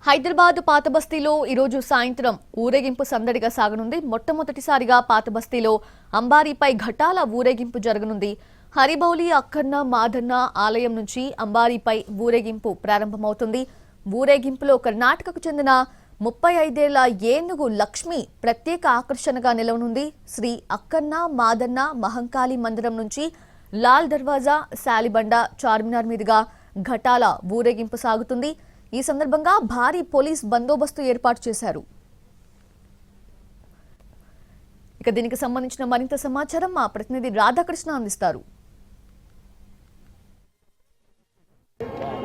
హైదరాబాద్ పాత బస్తీలో ఈరోజు సాయంత్రం ఊరేగింపు సందడిగా సాగనుంది. మొట్టమొదటిసారిగా పాత బస్తీలో అంబారీపై ఘటాల ఊరేగింపు జరగనుంది. హరిబౌలి అక్కన్న మాదన్న ఆలయం నుంచి అంబారీపై ఊరేగింపు ప్రారంభమవుతుంది. ఊరేగింపులో కర్ణాటకకు చెందిన 35 ఏళ్ల ఏనుగు లక్ష్మి ప్రత్యేక ఆకర్షణగా నిలవనుంది. శ్రీ అక్కన్న మాదన్న మహంకాళి మందిరం నుంచి లాల్ దర్వాజా, శాలిబండ, చార్మినార్ మీదుగా ఘటాల ఊరేగింపు సాగుతుంది. ఈ సందర్భంగా భారీ పోలీస్ బందోబస్తు ఏర్పాటు చేశారు. ఇక దీనికి సంబంధించిన మరింత సమాచారం మా ప్రతినిధి రాధాకృష్ణ అందిస్తారు.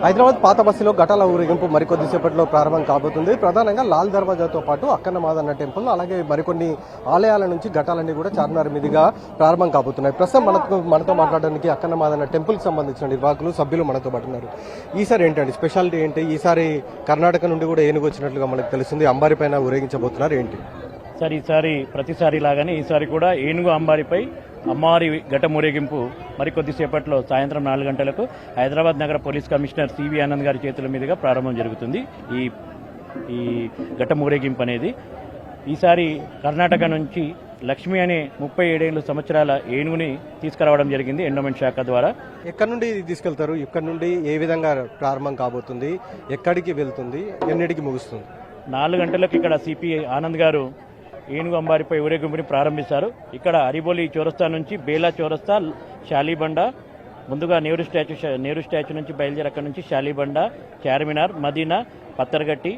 హైదరాబాద్ పాత బస్సులో ఘటాల ఊరేగింపు మరికొద్దిసేపట్లో ప్రారంభం కాబోతుంది. ప్రధానంగా లాల్ దర్వాజాతో పాటు అక్కన్న మాదన్న టెంపుల్, అలాగే మరికొన్ని ఆలయాల నుంచి ఘటాలన్నీ కూడా చార్మినార్ మీదుగా ప్రారంభం కాబోతున్నాయి. ప్రస్తుతం మనతో మాట్లాడడానికి అక్కన్న మాదన్న టెంపుల్కి సంబంధించిన నిర్వాహకులు, సభ్యులు మనతో పాటు ఉన్నారు. ఈసారి ఏంటండి స్పెషాలిటీ ఏంటి? ఈసారి కర్ణాటక నుండి కూడా ఏనుగు వచ్చినట్లుగా మనకు తెలుస్తుంది. అంబారి పైన ఊరేగించబోతున్నారు ఏంటి? సార్, ఈసారి ప్రతిసారి లాగానే ఈసారి కూడా ఏనుగు అంబారిపై అమ్మవారి ఘట ఊరేగింపు మరికొద్దిసేపట్లో సాయంత్రం 4 గంటలకు హైదరాబాద్ నగర పోలీస్ కమిషనర్ సివి ఆనంద్ గారి చేతుల మీదుగా ప్రారంభం జరుగుతుంది. ఈ ఘట ఊరేగింపు అనేది ఈసారి కర్ణాటక నుంచి లక్ష్మి అనే 37 సంవత్సరాల ఏనుగుని తీసుకురావడం జరిగింది ఎండోమెంట్ శాఖ ద్వారా. ఎక్కడి నుండి తీసుకెళ్తారు? ఇక్కడ నుండి ఏ విధంగా ప్రారంభం కాబోతుంది? ఎక్కడికి వెళ్తుంది? ఎన్నిటికి ముగుస్తుంది? 4 గంటలకు ఇక్కడ సిపి ఆనంద్ గారు ఏనుగు అంబారిపై ఊరేగింపుని ప్రారంభిస్తారు. ఇక్కడ అరిబోలి చౌరస్తా నుంచి బేలా చౌరస్తా, శాలిబండ, ముందుగా నెహ్రూ స్టాచ్యూ నుంచి బయలుదేరి అక్కడ నుంచి శాలిబండ, చార్మినార్, మదీనా, పత్తర్గట్టి,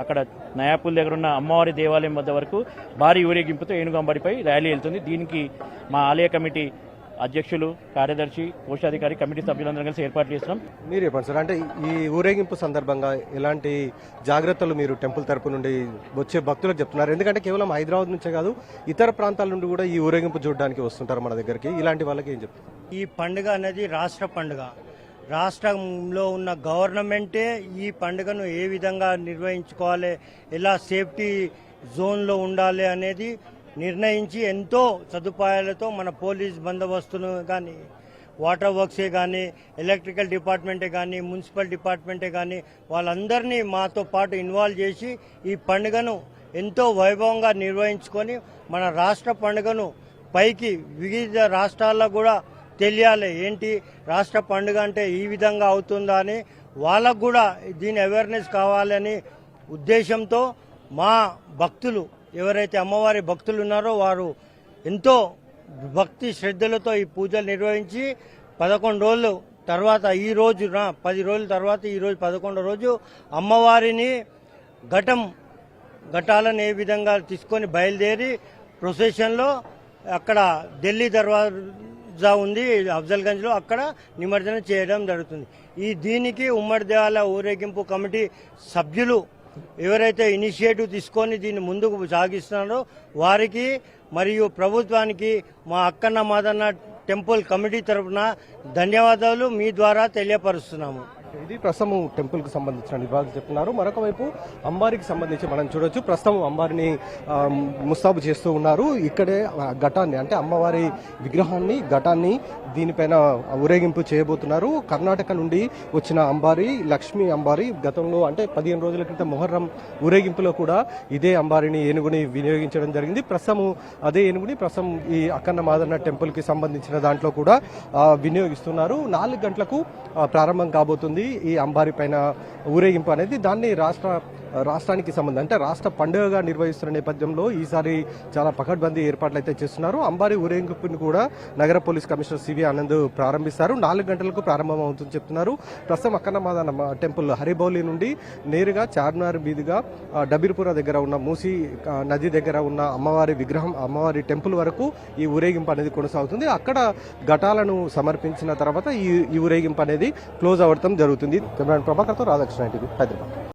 అక్కడ నయాపూల్ దగ్గర ఉన్న అమ్మవారి దేవాలయం వద్ద వరకు భారీ ఊరేగింపుతో ఏనుగు అంబారిపై ర్యాలీ వెళ్తుంది. దీనికి మా ఆలయ కమిటీ అధ్యక్షులు, కార్యదర్శి, కోశాధికారి, కమిటీ సభ్యులందరం కలిసి ఏర్పాటు చేస్తున్నాం. మీరు చెప్పండి సార్, అంటే ఈ ఊరేగింపు సందర్భంగా ఎలాంటి జాగ్రత్తలు మీరు టెంపుల్ తరపు నుండి వచ్చే భక్తులకు చెప్తున్నారు? ఎందుకంటే కేవలం హైదరాబాద్ నుంచే కాదు, ఇతర ప్రాంతాల నుండి కూడా ఈ ఊరేగింపు చూడడానికి వస్తుంటారు మన దగ్గరికి. ఇలాంటి వాళ్ళకి ఏం చెప్తారు? ఈ పండుగ అనేది రాష్ట్ర పండుగ. రాష్ట్రంలో ఉన్న గవర్నమెంటే ఈ పండుగను ఏ విధంగా నిర్వహించుకోవాలి, ఎలా సేఫ్టీ జోన్లో ఉండాలి అనేది నిర్ణయించి ఎంతో సదుపాయాలతో మన పోలీస్ బందోబస్తును కానీ, వాటర్ వర్క్సే కానీ, ఎలక్ట్రికల్ డిపార్ట్మెంటే కానీ, మున్సిపల్ డిపార్ట్మెంటే కానీ వాళ్ళందరినీ మాతో పాటు ఇన్వాల్వ్ చేసి ఈ పండుగను ఎంతో వైభవంగా నిర్వహించుకొని మన రాష్ట్ర పండుగను పైకి వివిధ రాష్ట్రాల్లో కూడా తెలియాలి. ఏంటి రాష్ట్ర పండుగ అంటే ఈ విధంగా అవుతుందా అని వాళ్ళకు కూడా దీని అవేర్నెస్ కావాలని ఉద్దేశంతో మా భక్తులు ఎవరైతే అమ్మవారి భక్తులు ఉన్నారో వారు ఎంతో భక్తి శ్రద్ధలతో ఈ పూజలు నిర్వహించి 11 రోజులు తర్వాత ఈ రోజు 10 రోజుల తర్వాత ఈరోజు 11వ రోజు అమ్మవారిని ఘటాలను ఏ విధంగా తీసుకొని బయలుదేరి ప్రొసెషన్లో అక్కడ ఢిల్లీ దర్వాజా ఉంది అఫ్జల్గంజ్లో, అక్కడ నిమజ్జనం చేయడం జరుగుతుంది. దీనికి ఉమ్మడి దేవాలయ ఊరేగింపు కమిటీ సభ్యులు ఎవరైతే ఇనిషియేటివ్ తీసుకొని దీన్ని ముందుకు సాగిస్తున్నారో వారికి మరియు ప్రభుత్వానికి మా అక్కన్న మాదన్న టెంపుల్ కమిటీ తరఫున ధన్యవాదాలు మీ ద్వారా తెలియపరుస్తున్నాము. ఇది ప్రస్తుతం టెంపుల్ కు సంబంధించిన నిర్వాహకులు చెప్తున్నారు. మరొక వైపు అంబారికి సంబంధించి మనం చూడొచ్చు. ప్రస్తుతం అంబారిని ముస్తాబు చేస్తూ ఉన్నారు. ఇక్కడే ఘటాన్ని, అంటే అమ్మవారి విగ్రహాన్ని, ఘటాన్ని దీనిపైన ఊరేగింపు చేయబోతున్నారు. కర్ణాటక నుండి వచ్చిన అంబారి, లక్ష్మీ అంబారి, గతంలో అంటే 15 రోజుల క్రితం మొహర్రం ఊరేగింపులో కూడా ఇదే అంబారిని, ఏనుగుని వినియోగించడం జరిగింది. ప్రస్తుతం అదే ఏనుగుని ప్రస్తుతం ఈ అక్కన్న మాదన్న టెంపుల్ కి సంబంధించిన దాంట్లో కూడా వినియోగిస్తున్నారు. 4 గంటలకు ప్రారంభం కాబోతుంది ఈ అంబారి పైన ఊరేగింపు అనేది. దాన్ని రాష్ట్రానికి సంబంధించి అంటే రాష్ట్ర పండుగగా నిర్వహిస్తున్న నేపథ్యంలో ఈసారి చాలా పకడ్బందీ ఏర్పాట్లు అయితే చేస్తున్నారు. అంబారి ఊరేగింపుని కూడా నగర పోలీస్ కమిషనర్ సివి ఆనంద్ ప్రారంభిస్తారు. 4 గంటలకు ప్రారంభం అవుతుందని చెప్తున్నారు. ప్రస్తుతం అక్కన్న మాదన్న టెంపుల్ హరిబౌలి నుండి నేరుగా చార్మినార్ మీదుగా డబీర్పుర దగ్గర ఉన్న మూసీ నది దగ్గర ఉన్న అమ్మవారి విగ్రహం, అమ్మవారి టెంపుల్ వరకు ఈ ఊరేగింపు అనేది కొనసాగుతుంది. అక్కడ ఘటాలను సమర్పించిన తర్వాత ఈ ఊరేగింపు అనేది క్లోజ్ అవ్వడం జరుగుతుంది. కెమెరా ప్రభాకర్తో రాధాకృష్ణ, హైదరాబాద్.